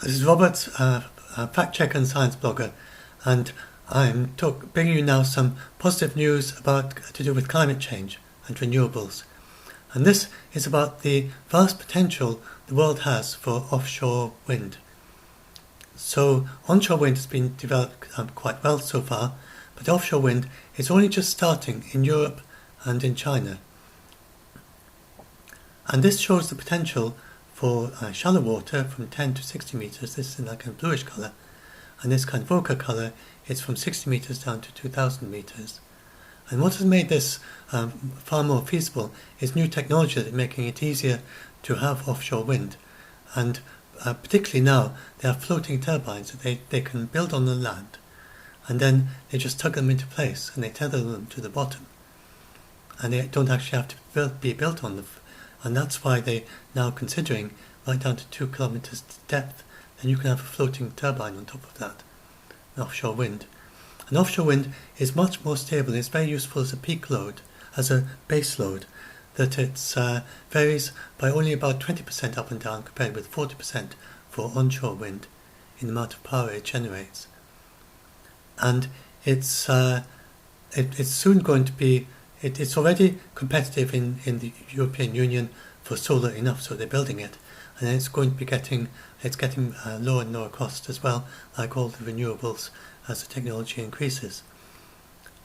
This is Robert, a fact checker and science blogger, and I'm bringing you now some positive news to do with climate change and renewables. And this is about the vast potential the world has for offshore wind. So onshore wind has been developed quite well so far, but offshore wind is only just starting in Europe and in China. And this shows the potential for shallow water from 10 to 60 meters. This is in that kind of bluish colour. And this kind of ochre colour is from 60 meters down to 2,000 meters. And what has made this far more feasible is new technology that is making it easier to have offshore wind. And particularly now, they have floating turbines that they can build on the land. And then they just tug them into place and they tether them to the bottom. And they don't actually have to be built on and that's why they're now considering right down to 2 kilometers depth, then you can have a floating turbine on top of that, offshore wind. And offshore wind is much more stable. It's very useful as a peak load, as a base load, that it varies by only about 20% up and down compared with 40% for onshore wind in the amount of power it generates. And it's soon going to be, it's already competitive in the European Union for solar enough, so they're building it. And then it's going to be getting lower and lower cost as well, like all the renewables, as the technology increases.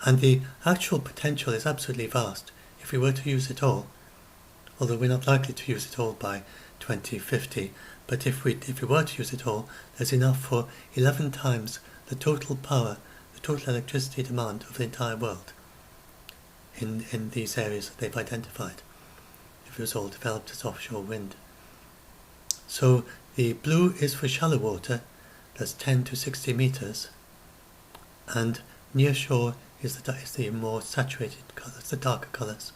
And the actual potential is absolutely vast if we were to use it all, although we're not likely to use it all by 2050. But if we were to use it all, there's enough for 11 times the total power, the total electricity demand of the entire world in these areas that they've identified, if it was all developed as offshore wind. So the blue is for shallow water, that's 10 to 60 meters, and near shore is the more saturated colours, the darker colours,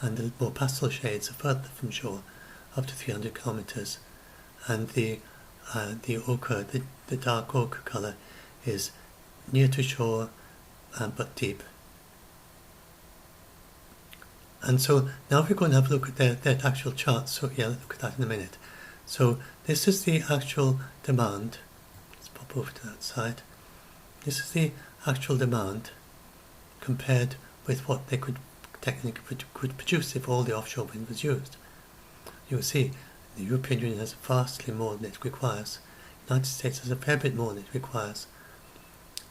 and the more pastel shades are further from shore, up to 300 kilometers, and the ochre, the dark ochre colour, is near to shore but deep. And so now we're going to have a look at their actual charts. So yeah, let's look at that in a minute. So this is the actual demand. Let's pop over to that side. This is the actual demand compared with what they could technically could produce if all the offshore wind was used. You will see the European Union has vastly more than it requires. The United States has a fair bit more than it requires.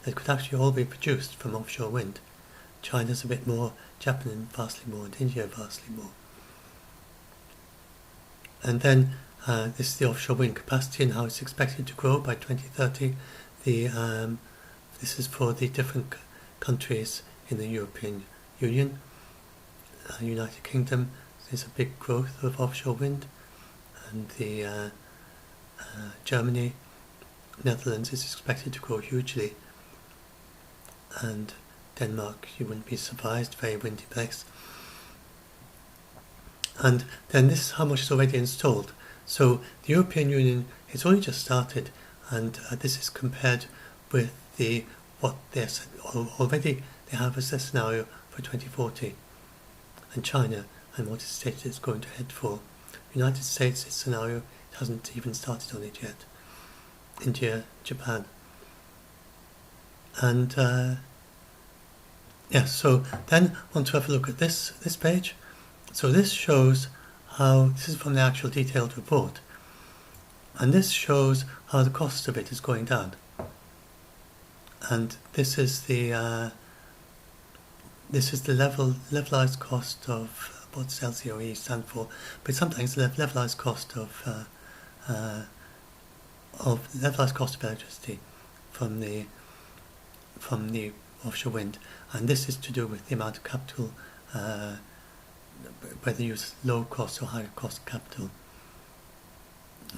That could actually all be produced from offshore wind. China's a bit more, Japan vastly more, and India vastly more. And then this is the offshore wind capacity and how it's expected to grow by 2030. This is for the different countries in the European Union. United Kingdom, there's a big growth of offshore wind, and the Germany, Netherlands is expected to grow hugely, and Denmark, you wouldn't be surprised, very windy place. And then this is how much is already installed. So the European Union, it's only just started, and this is compared with what they're already they have as a scenario for 2040, and China and what it's stated it's going to head for. United States, its scenario, it hasn't even started on it yet. India, Japan, and so then I want to have a look at this page. So this shows how, this is from the actual detailed report, and this shows how the cost of it is going down. And this is the levelized cost of what LCOE stand for, but sometimes the levelized cost of electricity from the offshore wind, and this is to do with the amount of capital, whether you use low cost or higher cost capital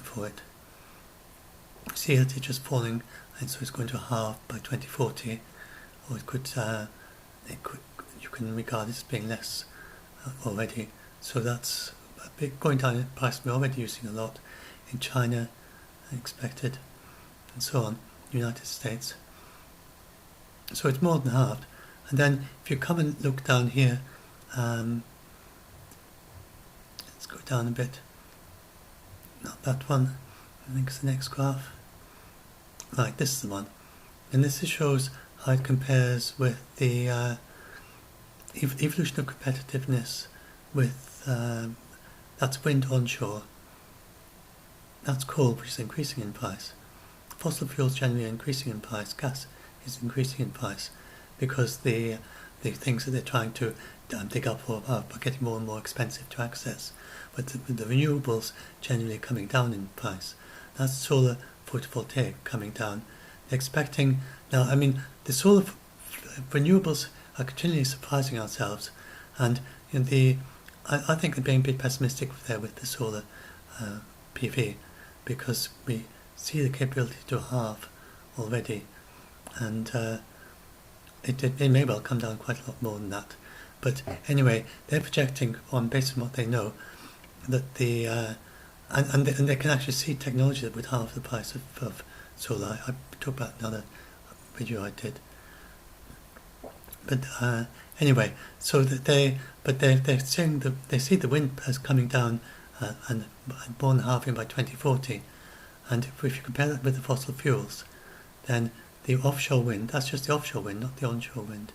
for it. See that it's just falling, and so it's going to halve by 2040, or you can regard it as being less already. So that's a big going down in price. We're already using a lot in China, expected, and so on. United States. So it's more than halved. And then if you come and look down here, let's go down a bit. Not that one. I think it's the next graph. Right, this is the one. And this shows how it compares with the evolution of competitiveness with, that's wind onshore, that's coal, which is increasing in price. Fossil fuels generally are increasing in price, gas is increasing in price, because the things that they're trying to dig up are getting more and more expensive to access. But the renewables generally are coming down in price. That's solar photovoltaic coming down. They're expecting, now I mean, the solar renewables are continually surprising ourselves, and I think they're being a bit pessimistic there with the solar PV, because we see the capability to halve already, and it may well come down quite a lot more than that. But anyway, they're projecting, based on what they know, that and they can actually see technology that would halve the price of solar. I talked about another video I did. But anyway, so that they're saying that they see the wind as coming down and more than halving by 2040. And if you compare that with the fossil fuels, then the offshore wind, that's just the offshore wind, not the onshore wind.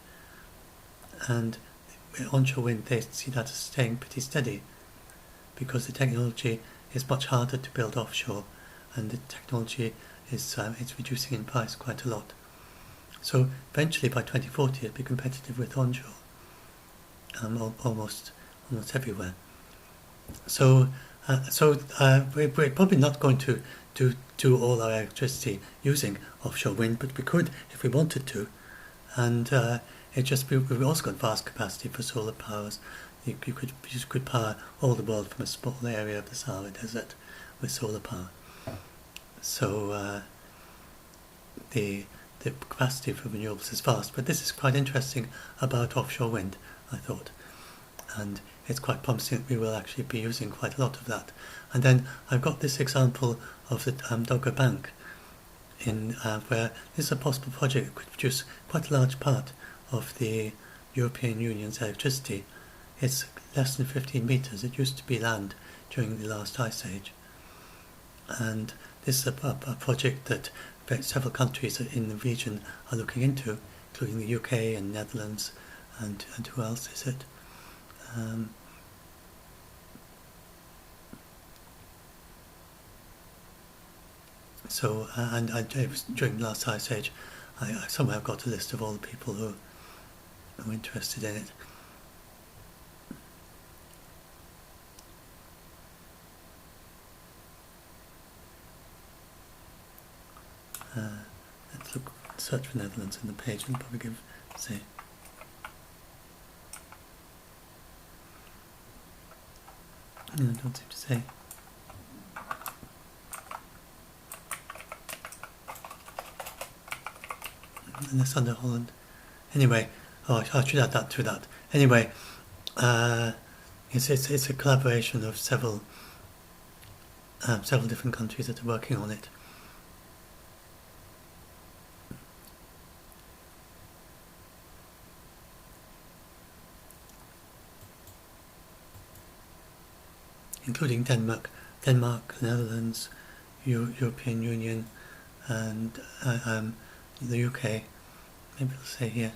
And the onshore wind, they see that as staying pretty steady, because the technology is much harder to build offshore, and the technology is it's reducing in price quite a lot. So eventually by 2040 it'll be competitive with onshore, almost everywhere. So we're probably not going to do all our electricity using offshore wind, but we could if we wanted to. And we've also got vast capacity for solar powers. You could power all the world from a small area of the Sahara Desert with solar power. So the capacity for renewables is vast, but this is quite interesting about offshore wind, I thought, and it's quite promising that we will actually be using quite a lot of that. And then I've got this example of the Dogger Bank, where this is a possible project that could produce quite a large part of the European Union's electricity. It's less than 15 metres. It used to be land during the last ice age, and this is a project that several countries in the region are looking into, including the UK and Netherlands, and who else is it? And it was during the last ice age. I somehow got a list of all the people who are interested in it. Let's search for Netherlands in the page and probably say. No, I don't seem to say. And it's under Holland. Anyway, I should add that to that. Anyway, it's a collaboration of several different countries that are working on it. Including Denmark, Netherlands, European Union, and the UK. Maybe it'll say here.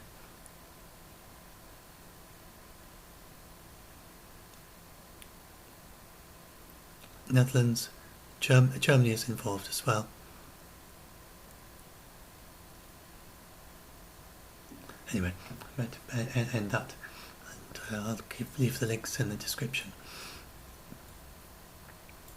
Netherlands, Germany is involved as well. Anyway, I'm going to end that, and I'll leave the links in the description.